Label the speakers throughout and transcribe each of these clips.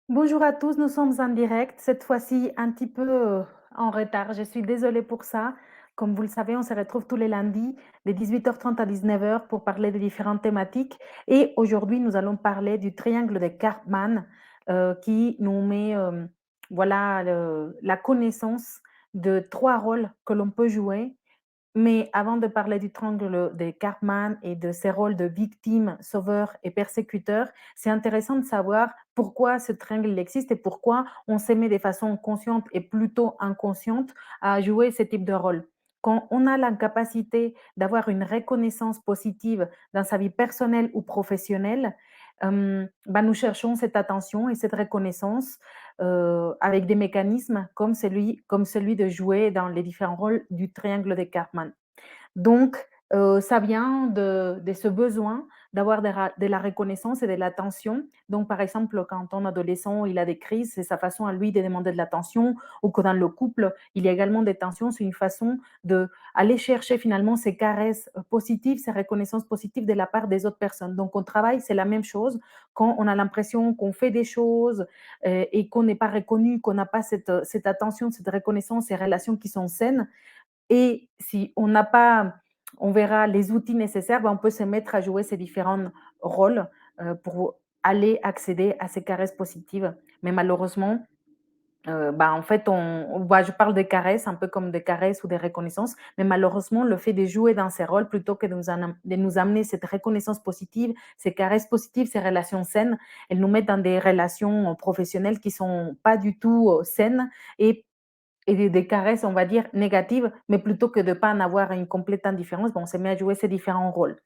Speaker 1: Bonjour à tous, nous sommes en direct, cette fois-ci un petit peu en retard. Je suis désolée pour ça. Comme vous le savez, on se retrouve tous les lundis de 18h30 à 19h pour parler de différentes thématiques. Et aujourd'hui, nous allons parler du triangle de Karpman qui nous met voilà, la connaissance de trois rôles que l'on peut jouer, mais avant de parler du triangle de Karpman et de ses rôles de victime, sauveur et persécuteur, c'est intéressant de savoir pourquoi ce triangle il existe et pourquoi on se met de façon consciente et plutôt inconsciente à jouer ce type de rôle. Quand on a la capacité d'avoir une reconnaissance positive dans sa vie personnelle ou professionnelle, bah, nous cherchons cette attention et cette reconnaissance avec des mécanismes comme celui de jouer dans les différents rôles du triangle de Karpman. Donc, ça vient de ce besoin d'avoir de la reconnaissance et de l'attention. Donc, par exemple, quand un adolescent, il a des crises, c'est sa façon à lui de demander de l'attention ou que dans le couple, il y a également des tensions, c'est une façon d'aller chercher finalement ces caresses, positives, ces reconnaissances positives de la part des autres personnes. Donc, au travail, c'est la même chose. Quand on a l'impression qu'on fait des choses, et qu'on n'est pas reconnu, qu'on n'a pas cette attention, cette reconnaissance, ces relations qui sont saines, et si on n'a pas, on verra les outils nécessaires, ben, on peut se mettre à jouer ces différents rôles, pour aller accéder à ces caresses positives. Mais malheureusement, bah, en fait, bah, je parle des caresses, un peu comme des caresses ou des reconnaissances, mais malheureusement, le fait de jouer dans ces rôles plutôt que de nous amener cette reconnaissance positive, ces caresses positives, ces relations saines, elles nous mettent dans des relations, professionnelles qui sont pas du tout, saines et des caresses, on va dire, négatives, mais plutôt que de ne pas en avoir une complète indifférence, bon, on se met à jouer ces différents rôles.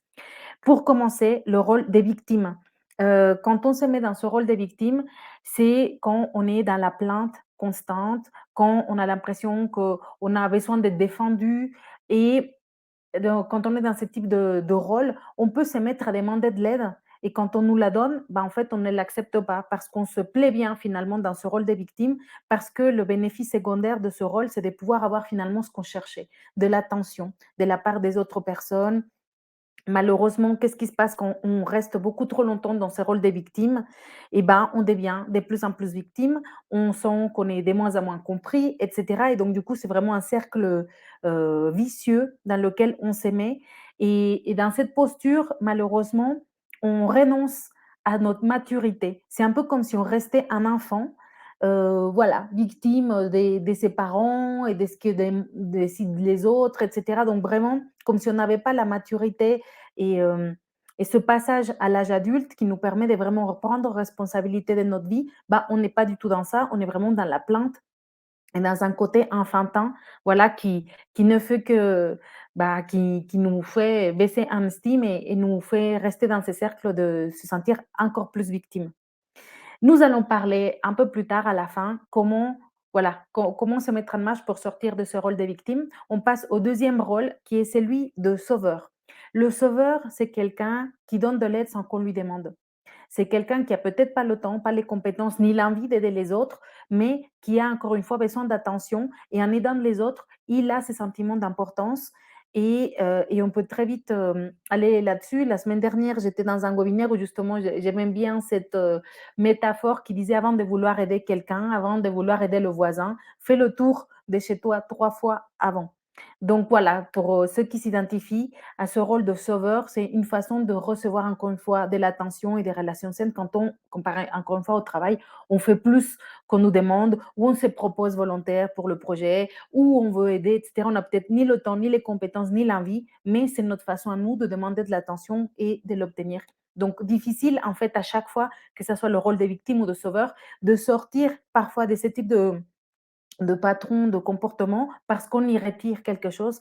Speaker 1: Pour commencer, le rôle des victimes. Quand on se met dans ce rôle des victimes, c'est quand on est dans la plainte constante, quand on a l'impression qu'on a besoin d'être défendu et donc, quand on est dans ce type de rôle, on peut se mettre à demander de l'aide et quand on nous la donne, bah, en fait, on ne l'accepte pas parce qu'on se plaît bien finalement dans ce rôle de victime, parce que le bénéfice secondaire de ce rôle, c'est de pouvoir avoir finalement ce qu'on cherchait, de l'attention de la part des autres personnes. Malheureusement, qu'est-ce qui se passe quand on reste beaucoup trop longtemps dans ce rôle des victimes? Eh ben, on devient de plus en plus victime, on sent qu'on est de moins en moins compris et cetera et donc du coup, c'est vraiment un cercle, vicieux dans lequel on se met et dans cette posture, malheureusement, on renonce à notre maturité. C'est un peu comme si on restait un enfant, voilà, victime, de ses parents et de ce que décident les autres et cetera donc vraiment comme si on n'avait pas la maturité et, et ce passage à l'âge adulte qui nous permet de vraiment reprendre responsabilité de notre vie, bah, on n'est pas du tout dans ça, on est vraiment dans la plainte et dans un côté enfantin, voilà, qui ne fait que, bah, qui nous fait baisser en estime et nous fait rester dans ces cercles de se sentir encore plus victime. Nous allons parler un peu plus tard à la fin comment, voilà, comment se mettre en marche pour sortir de ce rôle de victime. On passe au deuxième rôle qui est celui de sauveur. Le sauveur, c'est quelqu'un qui donne de l'aide sans qu'on lui demande. C'est quelqu'un qui a peut-être pas le temps, pas les compétences ni l'envie d'aider les autres, mais qui a encore une fois besoin d'attention et en aidant les autres, il a ce sentiment d'importance et on peut très vite, aller là-dessus. La semaine dernière, j'étais dans un webinaire où justement j'aimais bien cette, métaphore qui disait: «Avant de vouloir aider quelqu'un, avant de vouloir aider le voisin, fais le tour de chez toi 3 fois avant». Donc voilà, pour, ceux qui s'identifient à ce rôle de sauveur, c'est une façon de recevoir encore une fois de l'attention et des relations saines quand on comparé encore une fois au travail, on fait plus qu'on nous demande ou on se propose volontaire pour le projet, ou on veut aider et cetera. On n'a peut-être ni le temps, ni les compétences, ni l'envie, mais c'est notre façon à nous de demander de l'attention et de l'obtenir. Donc difficile en fait à chaque fois, que ça soit le rôle de victime ou de sauveur, de sortir parfois de ce type de patron, de comportement, parce qu'on y retire quelque chose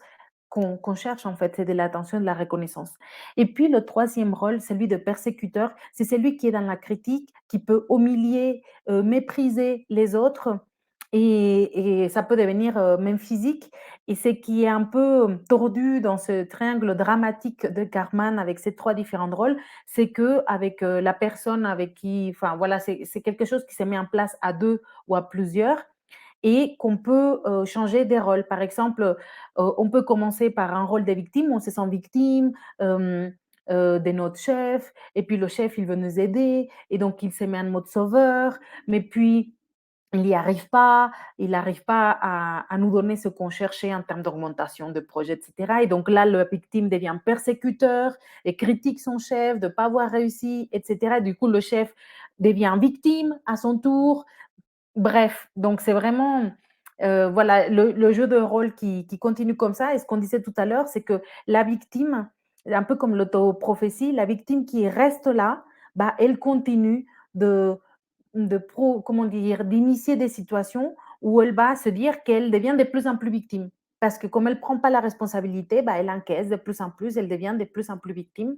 Speaker 1: qu'on cherche en fait, c'est de l'attention, de la reconnaissance. Et puis le troisième rôle, celui de persécuteur, c'est celui qui est dans la critique, qui peut humilier, mépriser les autres et ça peut devenir, même physique et ce qui est un peu tordu dans ce triangle dramatique de Karman avec ces 3 différents rôles, c'est qu'avec, la personne avec qui enfin voilà, c'est quelque chose qui se met en place à 2 ou à plusieurs et qu'on peut, changer des rôles. Par exemple, on peut commencer par un rôle de victime, on se sent victime, hem, de notre chef, et puis le chef, il veut nous aider, et donc il se met en mode sauveur, mais puis il n'y arrive pas, il n'arrive pas à nous donner ce qu'on cherchait en termes d'augmentation de projet, et cetera. Et donc là, la victime devient persécuteur et critique son chef de ne pas avoir réussi, et cetera. Du coup, le chef devient victime à son tour. Bref, donc c'est vraiment, voilà, le jeu de rôle qui continue comme ça, et ce qu'on disait tout à l'heure, c'est que la victime, un peu comme l'autoprophétie, la victime qui reste là, bah, elle continue de comment dire? D'initier des situations où elle va se dire qu'elle devient de plus en plus victime. Parce que comme elle prend pas la responsabilité, bah, elle encaisse de plus en plus, elle devient de plus en plus victime.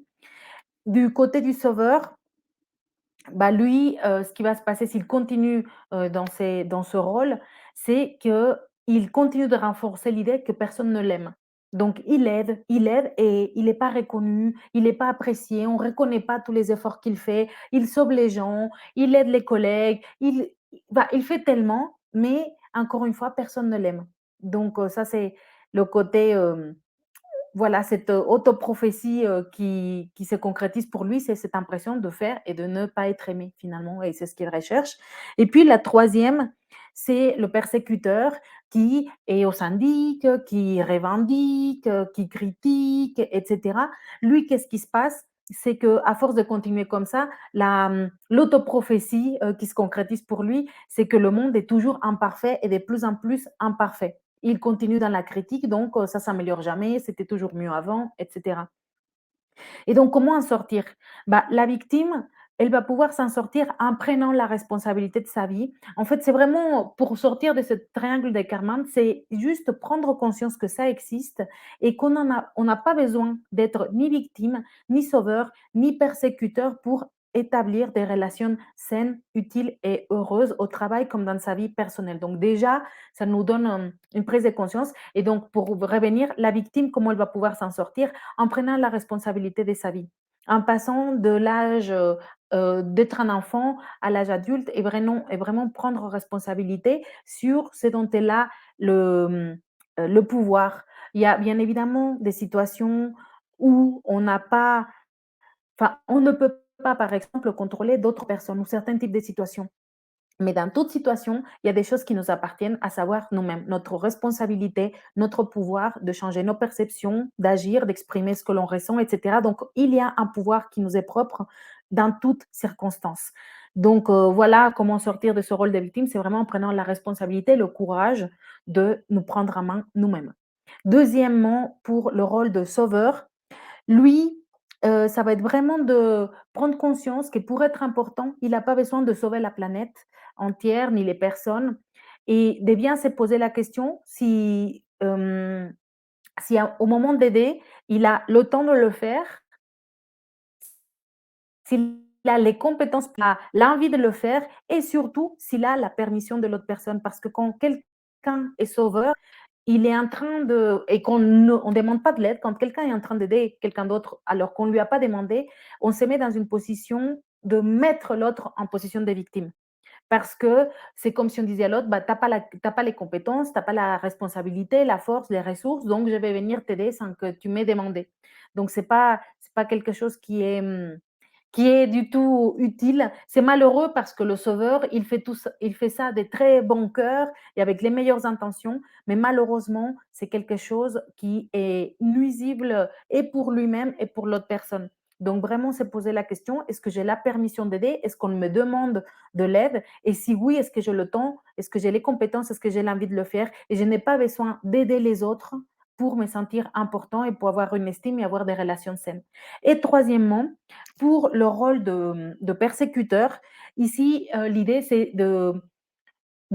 Speaker 1: Du côté du sauveur, bah, lui, ce qui va se passer s'il continue, dans ce rôle, c'est qu'il continue de renforcer l'idée que personne ne l'aime. Donc il aide et il n'est pas reconnu, il n'est pas apprécié, on ne reconnaît pas tous les efforts qu'il fait, il sauve les gens, il aide les collègues, il fait tellement, mais encore une fois, personne ne l'aime. Donc ça, c'est le côté, voilà, cette autoprophétie qui se concrétise pour lui, c'est cette impression de faire et de ne pas être aimé finalement, et c'est ce qu'il recherche. Et puis la troisième, c'est le persécuteur qui est au syndic, qui revendique, qui critique, etc. Lui, qu'est-ce qui se passe? C'est que à force de continuer comme ça, l'autoprophétie qui se concrétise pour lui, c'est que le monde est toujours imparfait et de plus en plus imparfait. Il continue dans la critique, donc ça s'améliore jamais, c'était toujours mieux avant, et cetera. Et donc, comment en sortir? Bah, la victime, elle va pouvoir s'en sortir en prenant la responsabilité de sa vie. En fait, c'est vraiment pour sortir de ce triangle de Karman, c'est juste prendre conscience que ça existe et on n'a pas besoin d'être ni victime, ni sauveur, ni persécuteur pour établir des relations saines, utiles et heureuses au travail comme dans sa vie personnelle. Donc déjà, ça nous donne une prise de conscience. Et donc, pour revenir, la victime, comment elle va pouvoir s'en sortir? En prenant la responsabilité de sa vie, en passant de l'âge d'être un enfant à l'âge adulte, et vraiment prendre responsabilité sur ce dont elle a le pouvoir. Il y a bien évidemment des situations où on n'a pas, enfin, on ne peut pas, par exemple, contrôler d'autres personnes ou certains types de situations. Mais dans toute situation, il y a des choses qui nous appartiennent, à savoir nous-mêmes, notre responsabilité, notre pouvoir de changer nos perceptions, d'agir, d'exprimer ce que l'on ressent, etc. Donc, il y a un pouvoir qui nous est propre dans toutes circonstances. Donc, voilà comment sortir de ce rôle de victime, c'est vraiment en prenant la responsabilité, le courage de nous prendre en main nous-mêmes. Deuxièmement, pour le rôle de sauveur, lui, ça va être vraiment de prendre conscience que pour être important, il n'a pas besoin de sauver la planète entière, ni les personnes, et de bien se poser la question si au moment d'aider, il a le temps de le faire, s'il a les compétences, l'envie de le faire, et surtout s'il a la permission de l'autre personne. Parce que quand quelqu'un est sauveur, il est en train de, et qu'on ne on demande pas de l'aide, quand quelqu'un est en train d'aider quelqu'un d'autre alors qu'on ne lui a pas demandé, on se met dans une position de mettre l'autre en position de victime. Parce que c'est comme si on disait à l'autre, bah, t'as pas les compétences, t'as pas la responsabilité, la force, les ressources, donc je vais venir t'aider sans que tu m'aies demandé. Donc c'est pas quelque chose qui est du tout utile. C'est malheureux parce que le sauveur, il fait ça de très bon cœur et avec les meilleures intentions, mais malheureusement, c'est quelque chose qui est nuisible et pour lui-même et pour l'autre personne. Donc vraiment, se poser la question, est-ce que j'ai la permission d'aider? Est-ce qu'on me demande de l'aide? Et si oui, est-ce que j'ai le temps? Est-ce que j'ai les compétences? Est-ce que j'ai l'envie de le faire? Et je n'ai pas besoin d'aider les autres pour me sentir important et pour avoir une estime et avoir des relations saines. Et troisièmement, pour le rôle de persécuteur, ici, l'idée, c'est de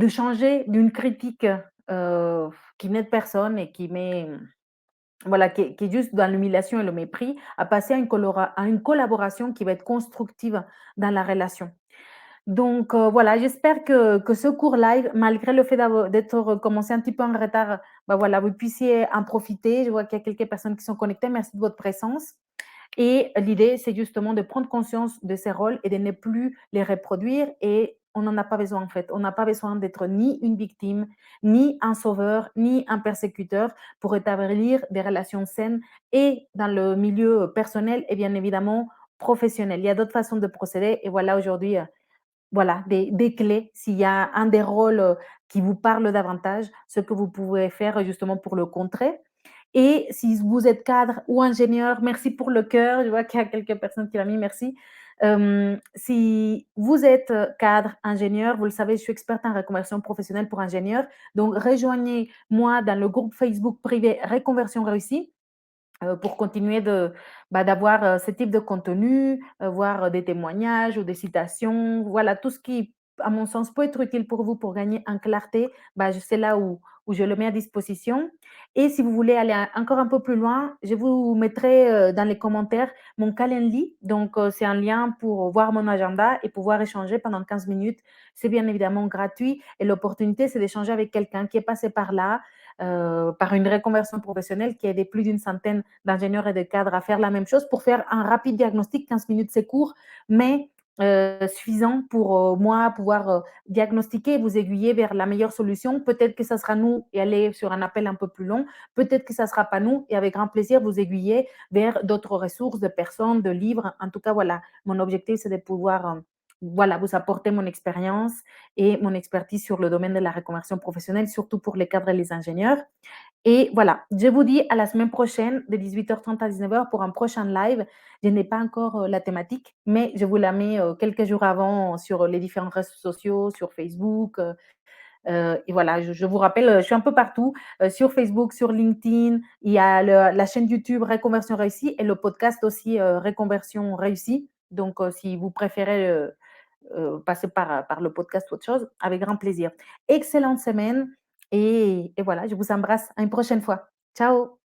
Speaker 1: changer d'une critique qui n'aide personne et qui met, voilà, qui est juste dans l'humiliation et le mépris, à passer à une collaboration qui va être constructive dans la relation. Donc, voilà, j'espère que ce cours live, malgré le fait d'être commencé un petit peu en retard, bah, voilà, vous puissiez en profiter. Je vois qu'il y a quelques personnes qui sont connectées. Merci de votre présence. Et l'idée, c'est justement de prendre conscience de ces rôles et de ne plus les reproduire et on n'en a pas besoin en fait. On n'a pas besoin d'être ni une victime, ni un sauveur, ni un persécuteur pour établir des relations saines et dans le milieu personnel et bien évidemment professionnel. Il y a d'autres façons de procéder et voilà aujourd'hui voilà, des clés, s'il y a un des rôles, qui vous parle davantage, ce que vous pouvez faire justement pour le contrer. Et si vous êtes cadre ou ingénieur, merci pour le cœur, je vois qu'il y a quelques personnes qui l'ont mis, merci. Si vous êtes, cadre, ingénieur, vous le savez, je suis experte en reconversion professionnelle pour ingénieurs, donc rejoignez-moi dans le groupe Facebook privé Reconversion réussie pour continuer d'avoir ce type de contenu, voir des témoignages ou des citations, voilà, tout ce qui, à mon sens, peut être utile pour vous pour gagner en clarté, c'est là où je le mets à disposition. Et si vous voulez aller encore un peu plus loin, je vous mettrai dans les commentaires mon Calendly. Donc, c'est un lien pour voir mon agenda et pouvoir échanger pendant 15 minutes. C'est bien évidemment gratuit et l'opportunité, c'est d'échanger avec quelqu'un qui est passé par là, par une reconversion professionnelle qui a aidé plus d'une centaine d'ingénieurs et de cadres à faire la même chose pour faire un rapide diagnostic. 15 minutes, c'est court, mais suffisant pour moi pouvoir diagnostiquer et vous aiguiller vers la meilleure solution. Peut-être que ça sera nous et aller sur un appel un peu plus long. Peut-être que ça ne sera pas nous et avec grand plaisir vous aiguiller vers d'autres ressources, de personnes, de livres. En tout cas, voilà, mon objectif, c'est de pouvoir voilà, vous apporter mon expérience et mon expertise sur le domaine de la reconversion professionnelle, surtout pour les cadres et les ingénieurs. Et voilà, je vous dis à la semaine prochaine de 18h30 à 19h pour un prochain live. Je n'ai pas encore la thématique, mais je vous la mets quelques jours avant sur les différents réseaux sociaux, sur Facebook. Et voilà, je vous rappelle, je suis un peu partout, sur Facebook, sur LinkedIn. Il y a la chaîne YouTube Reconversion réussie et le podcast aussi Reconversion réussie. Donc, si vous préférez passer par le podcast ou autre chose, avec grand plaisir. Excellente semaine et voilà, je vous embrasse à une prochaine fois. Ciao.